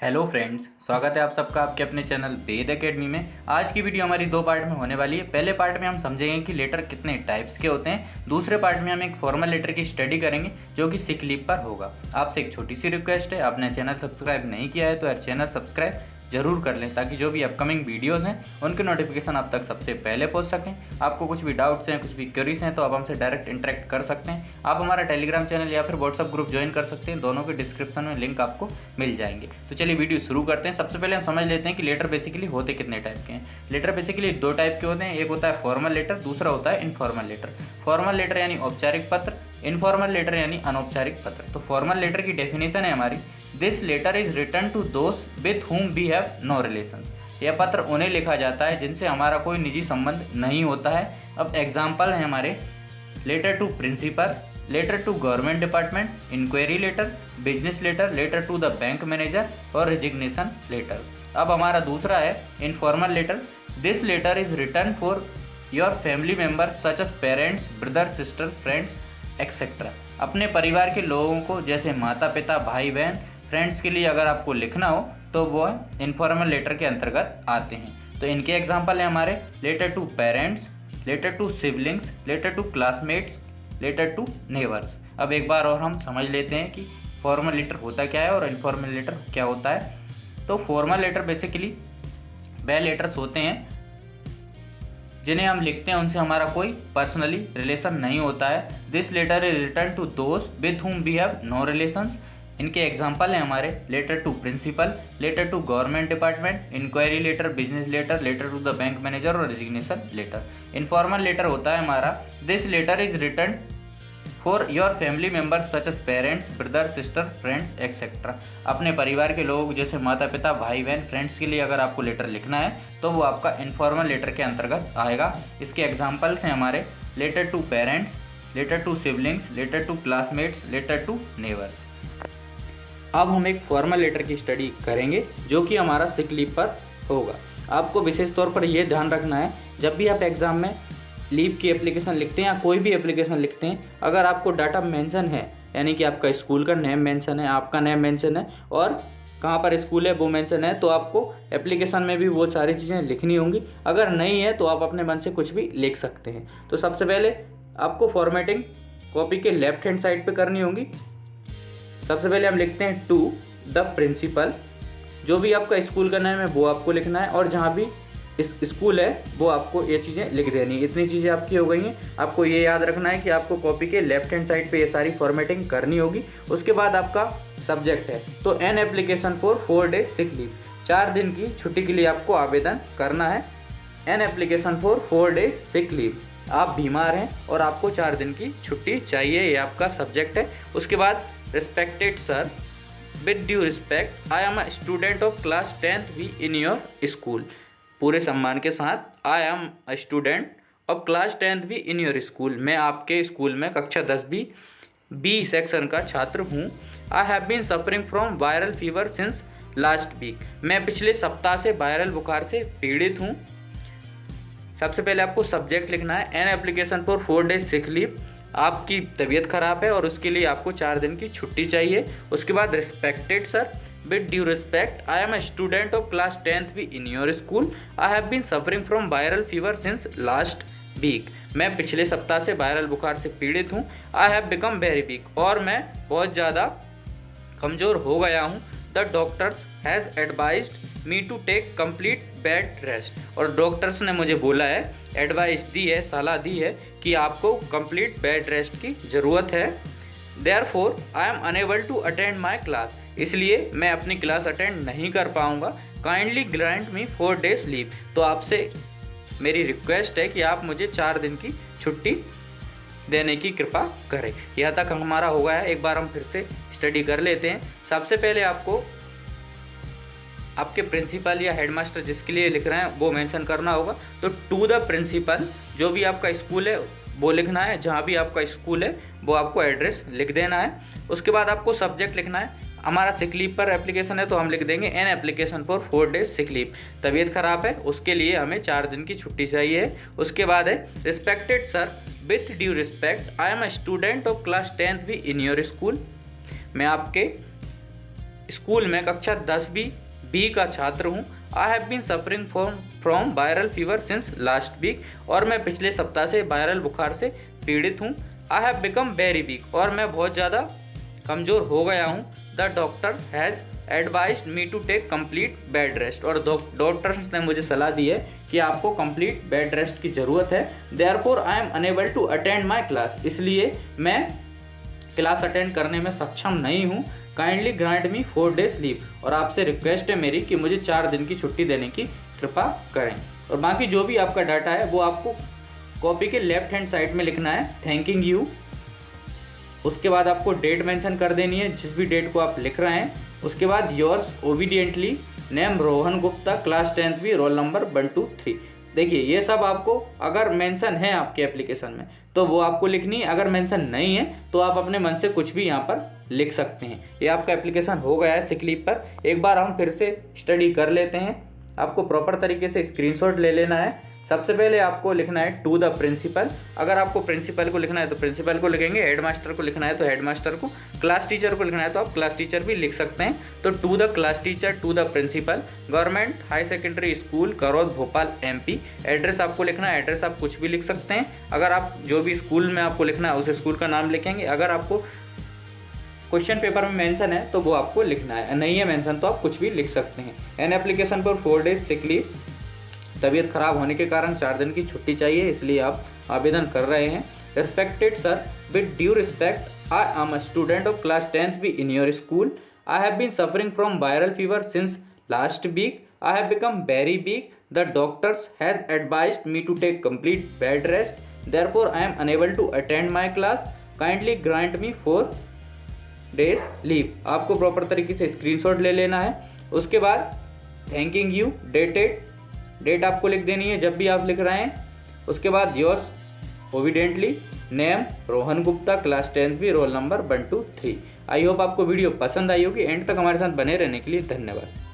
Hello friends, स्वागत है आप सबका आपके अपने चैनल वेद एकेडमी में। आज की वीडियो हमारी दो पार्ट में होने वाली है। पहले पार्ट में हम समझेंगे कि लेटर कितने टाइप्स के होते हैं। दूसरे पार्ट में हम एक फॉर्मल लेटर की स्टडी करेंगे जो कि सिक लीव पर होगा। आपसे एक छोटी सी रिक्वेस्ट है, आपने चैनल सब्सक्राइब नहीं किया है तो यार चैनल सब्सक्राइब जरूर कर लें ताकि जो भी अपकमिंग वीडियोज़ हैं उनके नोटिफिकेशन आप तक सबसे पहले पहुंच सकें। आपको कुछ भी डाउट्स हैं, कुछ भी क्वेरीज हैं तो आप हमसे डायरेक्ट इंटरेक्ट कर सकते हैं। आप हमारा टेलीग्राम चैनल या फिर व्हाट्सअप ग्रुप ज्वाइन कर सकते हैं, दोनों के डिस्क्रिप्शन में लिंक आपको मिल जाएंगे। तो चलिए वीडियो शुरू करते हैं। सबसे पहले हम समझ लेते हैं कि लेटर बेसिकली होते कितने टाइप के हैं। लेटर बेसिकली दो टाइप के होते हैं, एक होता है फॉर्मल लेटर, दूसरा होता है इनफॉर्मल लेटर। फॉर्मल लेटर यानी औपचारिक पत्र, इनफॉर्मल लेटर यानी अनौपचारिक पत्र। तो फॉर्मल लेटर की डेफिनेशन है हमारी, this letter is written to दोस्त with whom we have no relation. यह पत्र उन्हें लिखा जाता है जिनसे हमारा कोई निजी संबंध नहीं होता है। अब एग्जाम्पल है हमारे, letter to principal, letter to government department, inquiry letter, business letter, letter to the bank manager और रेजिग्नेशन लेटर। अब हमारा दूसरा है informal letter, this letter is written for your family members such as parents, brother, sister, friends etcetera. अपने परिवार के लोगों को जैसे माता पिता, भाई बहन, फ्रेंड्स के लिए अगर आपको लिखना हो तो वो इनफॉर्मल लेटर के अंतर्गत आते हैं। तो इनके एग्जांपल हैं हमारे, letter to parents, letter to siblings, letter to classmates, letter to neighbours. अब एक बार और हम समझ लेते हैं कि फॉर्मल लेटर होता क्या है और इनफॉर्मल लेटर क्या होता है। तो फॉर्मल लेटर बेसिकली वह लेटर्स होते हैं जिन्हें हम लिखते हैं, उनसे हमारा कोई पर्सनली रिलेशन नहीं होता है। This letter is written to दोस्त with whom we have no relations. इनके एग्जाम्पल हैं हमारे, letter to principal, letter to government department, inquiry letter, business letter, letter to the bank manager और रेजिग्नेशन लेटर। इनफॉर्मल लेटर होता है हमारा, this letter is written for your family members such as parents, brother, sister, friends etcetera. अपने परिवार के लोग जैसे माता पिता, भाई बहन, फ्रेंड्स के लिए अगर आपको लेटर लिखना है तो वो आपका इनफॉर्मल लेटर के अंतर्गत आएगा। इसके एग्जाम्पल्स हैं हमारे, letter to parents, letter to siblings, letter to classmates, letter to neighbours. अब हम एक फॉर्मल लेटर की स्टडी करेंगे जो कि हमारा सिक लीव पर होगा। आपको विशेष तौर पर यह ध्यान रखना है, जब भी आप एग्ज़ाम में लीव की एप्लीकेशन लिखते हैं या कोई भी एप्लीकेशन लिखते हैं, अगर आपको डाटा मेंशन है यानी कि आपका स्कूल का नेम मेंशन है, आपका नेम मेंशन है और कहाँ पर स्कूल है वो मेंशन है, तो आपको एप्लीकेशन में भी वो सारी चीज़ें लिखनी होंगी। अगर नहीं है तो आप अपने मन से कुछ भी लिख सकते हैं। तो सबसे पहले आपको फॉर्मेटिंग कॉपी के लेफ्ट हैंड साइड पर करनी होगी। सबसे पहले हम लिखते हैं टू द प्रिंसिपल, जो भी आपका स्कूल का नाम है वो आपको लिखना है और जहाँ भी इस स्कूल है वो आपको ये चीज़ें लिख देनी है। इतनी चीज़ें आपकी हो गई हैं। आपको ये याद रखना है कि आपको कॉपी के लेफ्ट हैंड साइड पे ये सारी फॉर्मेटिंग करनी होगी। उसके बाद आपका सब्जेक्ट है तो an application for 4 days sick leave, 4 दिन की छुट्टी के लिए आपको आवेदन करना है। An application for 4 days sick leave, आप बीमार हैं और आपको 4 दिन की छुट्टी चाहिए, ये आपका सब्जेक्ट है। उसके बाद respected sir, with due respect, I am a student of class 10th B in your school. पूरे सम्मान के साथ, आई am a student of class 10th B in your school, मैं आपके स्कूल में कक्षा 10 बी सेक्शन का छात्र हूँ। I have been suffering from viral fever since last week, मैं पिछले सप्ताह से वायरल बुखार से पीड़ित हूँ। सबसे पहले आपको सब्जेक्ट लिखना है, an application for 4 days sick leave, आपकी तबीयत खराब है और उसके लिए आपको 4 दिन की छुट्टी चाहिए। उसके बाद respected sir, with due respect, I am a student of class 10th B in your school, I have been suffering from viral fever since last week, मैं पिछले सप्ताह से वायरल बुखार से पीड़ित हूँ। I have become very weak, और मैं बहुत ज़्यादा कमज़ोर हो गया हूँ। The doctors has advised me to take complete bed rest, और डॉक्टर्स ने मुझे बोला है, एडवाइस दी है, सलाह दी है कि आपको कंप्लीट बेड रेस्ट की ज़रूरत है। Therefore I am unable to attend my class, इसलिए मैं अपनी क्लास अटेंड नहीं कर पाऊँगा। Kindly grant me 4 days leave, तो आपसे मेरी रिक्वेस्ट है कि आप मुझे 4 दिन की छुट्टी देने की कृपा करें। यहाँ तक हमारा हो गया है, एक बार हम फिर से स्टडी कर लेते हैं। सबसे पहले आपको आपके प्रिंसिपल या हेडमास्टर जिसके लिए लिख रहे हैं वो मेंशन करना होगा। तो टू द प्रिंसिपल, जो भी आपका स्कूल है वो लिखना है, जहाँ भी आपका स्कूल है वो आपको एड्रेस लिख देना है। उसके बाद आपको सब्जेक्ट लिखना है। हमारा सिक लीव पर एप्लीकेशन है तो हम लिख देंगे an application for 4 days sick leave, तबीयत खराब है उसके लिए हमें 4 दिन की छुट्टी चाहिए। उसके बाद है respected sir, with due respect, I am a student of class 10th B in your school, मैं आपके स्कूल में कक्षा 10वीं बी का छात्र हूँ। I have been suffering from viral fever since last week, और मैं पिछले सप्ताह से वायरल बुखार से पीड़ित हूँ। I have become very weak, और मैं बहुत ज़्यादा कमज़ोर हो गया हूँ। The doctor has advised me to take complete bed rest, और डॉक्टर्स ने मुझे सलाह दी है कि आपको कंप्लीट बेड रेस्ट की ज़रूरत है। Therefore I am unable to attend my class, इसलिए मैं क्लास अटेंड करने में सक्षम नहीं हूँ। Kindly grant me 4 days leave, और आपसे रिक्वेस्ट है मेरी कि मुझे 4 दिन की छुट्टी देने की कृपा करें। और बाकी जो भी आपका डाटा है वो आपको कॉपी के लेफ्ट हैंड साइड में लिखना है, थैंकिंग यू। उसके बाद आपको डेट मेंशन कर देनी है, जिस भी डेट को आप लिख रहे हैं। उसके बाद yours obediently name Rohan Gupta, class 10th roll number 123। देखिए ये सब आपको अगर मेंशन है आपके एप्लीकेशन में तो वो आपको लिखनी है, अगर मेंशन नहीं है तो आप अपने मन से कुछ भी यहाँ पर लिख सकते हैं। ये आपका एप्लीकेशन हो गया है सिक लीव पर। एक बार हम फिर से स्टडी कर लेते हैं। आपको प्रॉपर तरीके से स्क्रीनशॉट ले लेना है। सबसे पहले आपको लिखना है टू द प्रिंसिपल। अगर आपको प्रिंसिपल को लिखना है तो प्रिंसिपल को लिखेंगे, हेडमास्टर को लिखना है तो हेडमास्टर को, क्लास टीचर को लिखना है तो आप क्लास टीचर भी लिख सकते हैं। तो to the class teacher, to the principal, government high secondary school Karond Bhopal MP। Address आपको लिखना है, एड्रेस आप कुछ भी लिख सकते हैं। अगर आप जो भी स्कूल में आपको लिखना है उस स्कूल का नाम लिखेंगे। अगर आपको क्वेश्चन पेपर में मेंशन है तो वो आपको लिखना है, नहीं है मेंशन तो आप कुछ भी लिख सकते हैं। एन एप्लीकेशन पर 4 days सिक लीव, तबीयत खराब होने के कारण 4 दिन की छुट्टी चाहिए, इसलिए आप आवेदन कर रहे हैं। Respected sir, with due respect, I am a student of class 10th B in your school. I have been suffering from viral fever since last week. I have become very weak. The doctors has advised me to take complete bed rest. Therefore I am unable to attend my class. Kindly grant me 4 days leave. आपको proper तरीके से screenshot ले लेना है। उसके बाद thanking you, date आपको लिख देनी है जब भी आप लिख रहे हैं। उसके बाद yours obediently name Rohan Gupta, class 10th roll number 123। I hope आपको वीडियो पसंद आई होगी। एंड तक हमारे साथ बने रहने के लिए धन्यवाद।